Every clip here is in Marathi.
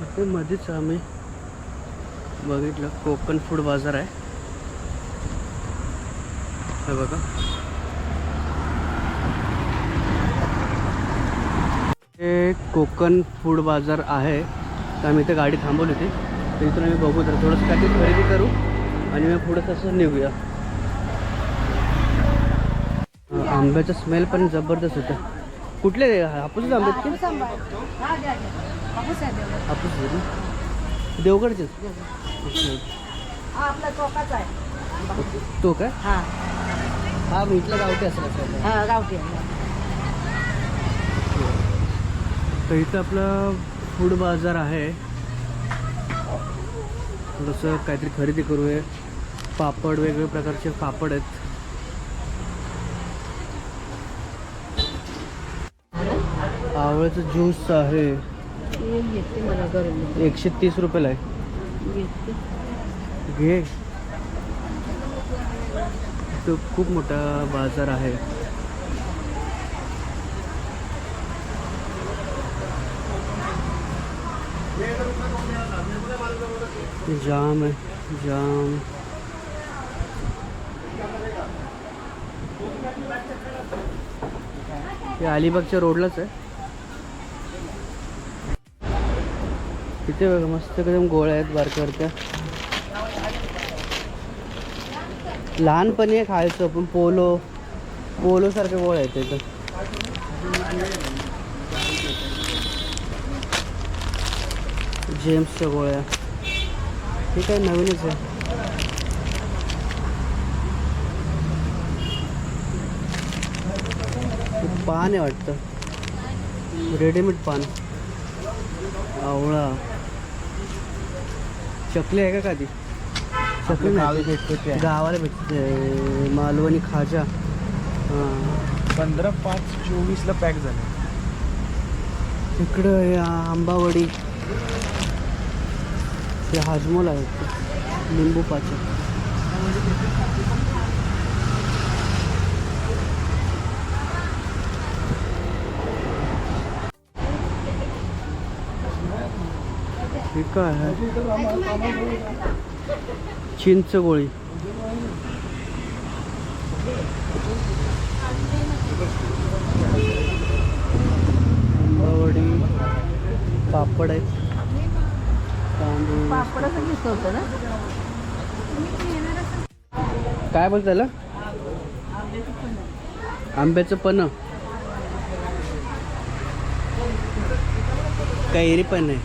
इथे मध्येच आम्ही बघितलं कोकण फूड बाजार आहे. हे बघा, हे कोकण फूड बाजार आहे. तर आम्ही इथे गाडी थांबवली होती, तर इथून आम्ही बघू तर थोडंसं काहीतरी खरेदी करू आणि मग पुढं तसं निघूया. आंब्याचा स्मेल पण जबरदस्त होतं. कुठले हापूस आंबे आहेत की हापूस आहेत ना? देवगडचेच आपला चौकाचा आहे तो काय? हा हा इथला गावठी असेल. हा गावठी. तर इथं आपलं फूड बाजार आहे. थोडंसं काहीतरी खरेदी करूया. पापड, वेगवेगळ्या प्रकारचे पापड आहेत. आवळ्याचं ज्यूस आहे, 130 रुपयाला आहे. घे. तो खूप मोठा बाजार आहे. जाम आहे, जाम. हे अलिबागच्या रोडलाच आहे. तिथे बघा मस्त एकदम गोळ्या आहेत बारक्यावरच्या. लहानपणी खायचं पण पोलो सारख्या गोळ्या आहेत तिथं. जेम्सच्या गोळ्या. हे काय नवीनच आहे. पान आहे वाटतं, रेडीमेड पान. आवळा. चकली आहे का ती? चकली नाही, गावाला भेटते. मालवणी खाजा. हां, 15/5/24 ला पॅक झालं. इकडं हे आंबावडी. हे हाजमोल आहे, लिंबू पाचा. हे काय आहे? चिंच गोळी. आंबावडी. पापड आहेत. तांदूळ. पापडाचं दिसत होतं ना. काय बोलत त्याला? आंब्याचं पण. कैरी पण आहे.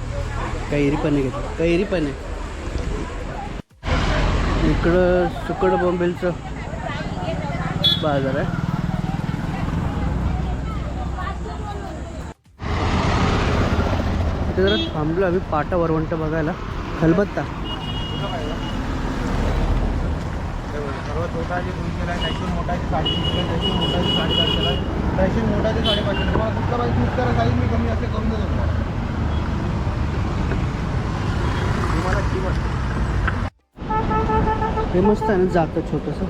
कैरी पण आहे घेतलं. कैरी पण आहे. इकडं सुकड बोंबीलचं बाजार आहे. इथे जरा थांबलो आम्ही पाटा वरवंट बघायला. खलबत्ता. सर्वात छोटाची 200 आहे, त्याची मोठाची 350 आहे, त्याची मोठाची 450 आहे, त्याची मोठाची 550. तुम्हाला कुठला पाहिजे चूज करा. साईज मी कमी असे करून देतो तुम्हाला किंमत. हे मस्त आहे ना, जातं छोटंसं.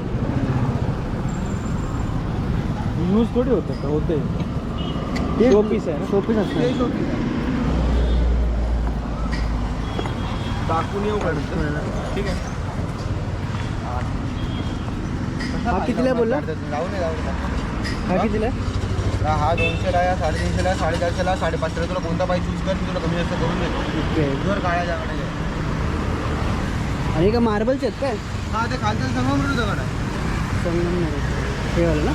यूज थोडी होतं का? होते. शोपीस आहे. शोपीस असतं. ते शोपीस आहे. दाखवून येऊ काढून. ठीक आहे. हा कितीला बोलला? जाऊ नये. हा कितीला आहे? हा 200ला आहे, 350ला, 450ला, 550ला. तुला कोणता पाहिजे चूज कर, मी तुला कमी जास्त करून देतो. ओके. जर काळ्या जागा आहे. आणि का मार्बलचे आहेत काय? हा, ते खालचं संगमनेर दगड आहे. संगमनेर. हे वालं ना?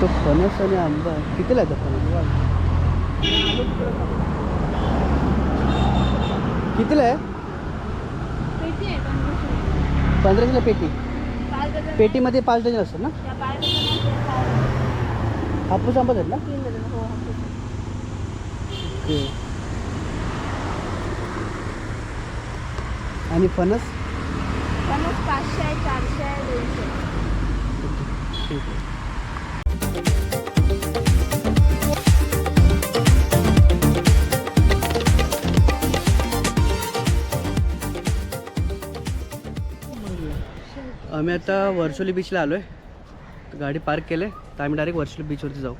तो फणस आणि आंबा कितीला आहे? फणस कितीला आहे? 1500ला पेटी. पेटीमध्ये 5 डझन असतात ना? हापूस आंबाच आहेत ना? ओके. आणि फणस? 500 आहे, 400 आहे, 200. ठीक आहे. आम्ही आता वर्सोली बीचला आलो आहे. गाडी पार्क केले तर आम्ही डायरेक्ट वर्षाला बीचवरती जाऊ.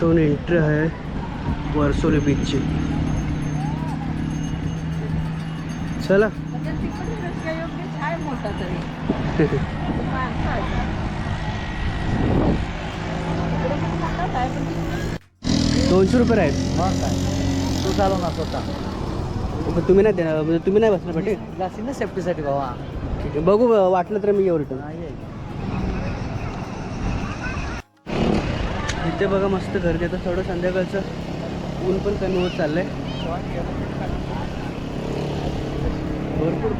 तो एंट्री आहे वर्सोली बीचची. चला म्हणजे तिकडे रस्ता योग्य आहे मोठा तरी. माणसं आहेत. इकडे पण मोठाच आहे, पण तिकडे 200 रुपये आहेत. मग काय तू चालव ना स्वतः. पण तुम्ही नाही देणार म्हणजे तुम्ही नाही बसणार पाठी. जाशील ना सेफ्टीसाठी भावा. ठीक आहे बघू वाटलं तर मी येऊ रिटर्न. नाही इथे बघा मस्त गर्दी आहे. थोडं संध्याकाळचं ऊन पण कमी होत चाललंय. भरपूर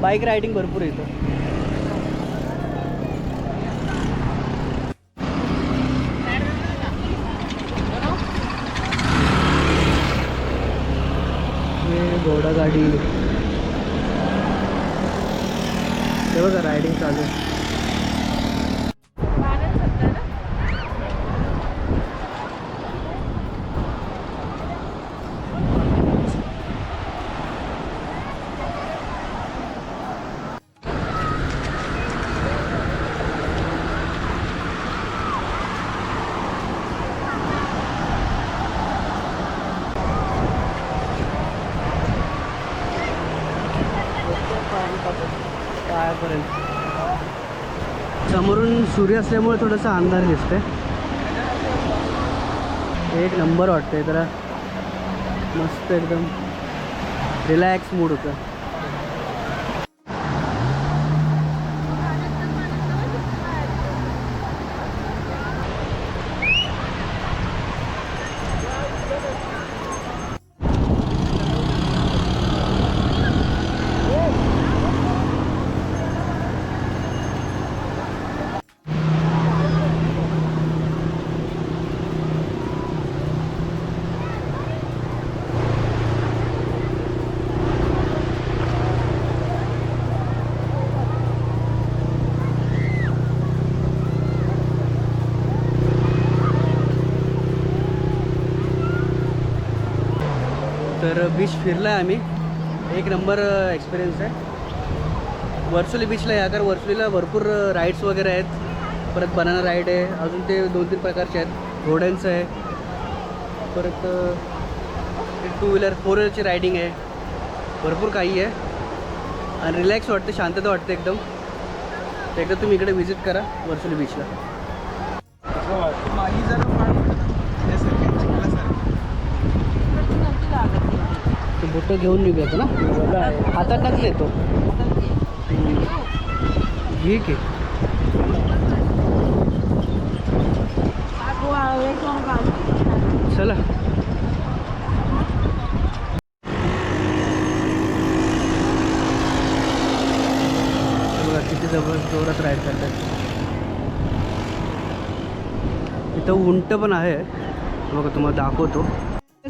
बाईक रायडिंग भरपूर येतं. हे घोडा गाडी हे बघा रायडिंग चालू आहे. भारत सरकार ना. पायापर्यंत समोरून सूर्य असल्यामुळे थोडासा अंधार दिसतंय. एक नंबर वाटतंय जरा मस्त एकदम रिलॅक्स मूड होतं. तर बीच फिरला आहे आम्ही. एक नंबर एक्सपिरियन्स आहे वर्सोली बीचला या. कारण वर्सोलीला भरपूर राईड्स वगैरे आहेत. परत बनाना राईड आहे. अजून ते 2-3 प्रकारचे आहेत. घोड्यांचं आहे. परत 2 व्हीलर 4 व्हीलरची रायडिंग आहे. भरपूर काही आहे आणि रिलॅक्स वाटते, शांतता वाटते एकदम. तर एकदा तुम्ही इकडे व्हिजिट करा वर्सोली बीचला. माझी जरा नव्हती लागत. ते बोटं घेऊन निघायचं ना, हातात टाकले तो. घे की चला. बघा किती जबरदस्त जोरात राईड करतात. इथं उंट पण आहे बघा, तुम्हाला दाखवतो.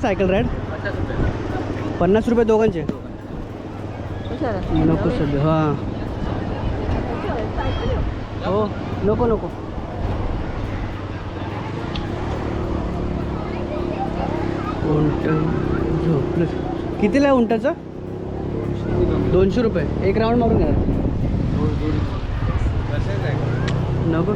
सायकल राईड 50 रुपये दोघांचे. नको सध्या. हां हो नको नको. उंट झोपलं. कितीला आहे उंटाचं? 200 रुपये. एक राऊंड मारून घ्या. नको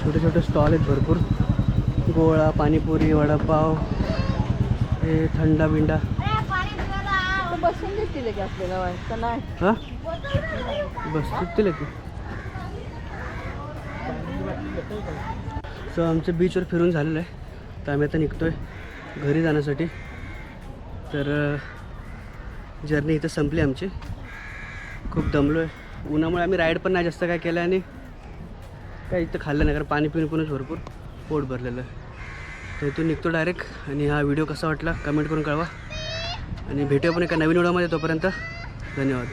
छोटे छोटे स्टॉल आहेत भरपूर. गोळा, पाणीपुरी, वडापाव, हे थंडा बिंडा. बसून देतील की आपल्याला वाटतं नाही. हां बस सुटतील की. सो आमचं बीचवर फिरून झालेलं आहे. तर आम्ही आता निघतो आहे घरी जाण्यासाठी. तर जर्नी इथं संपली आमची. खूप दमलो आहे उन्हामुळे. आम्ही राईड पण नाही जास्त काय केलं आणि काय इथं खाल्लं नाही, कारण पाणी पिऊनच भरपूर पोट भरलेलं आहे. तर इथून निघतो डायरेक्ट. आणि हा व्हिडिओ कसा वाटला कमेंट करून कळवा. आणि भेटूया पण एका नवीन व्हिडिओमध्ये. तोपर्यंत धन्यवाद.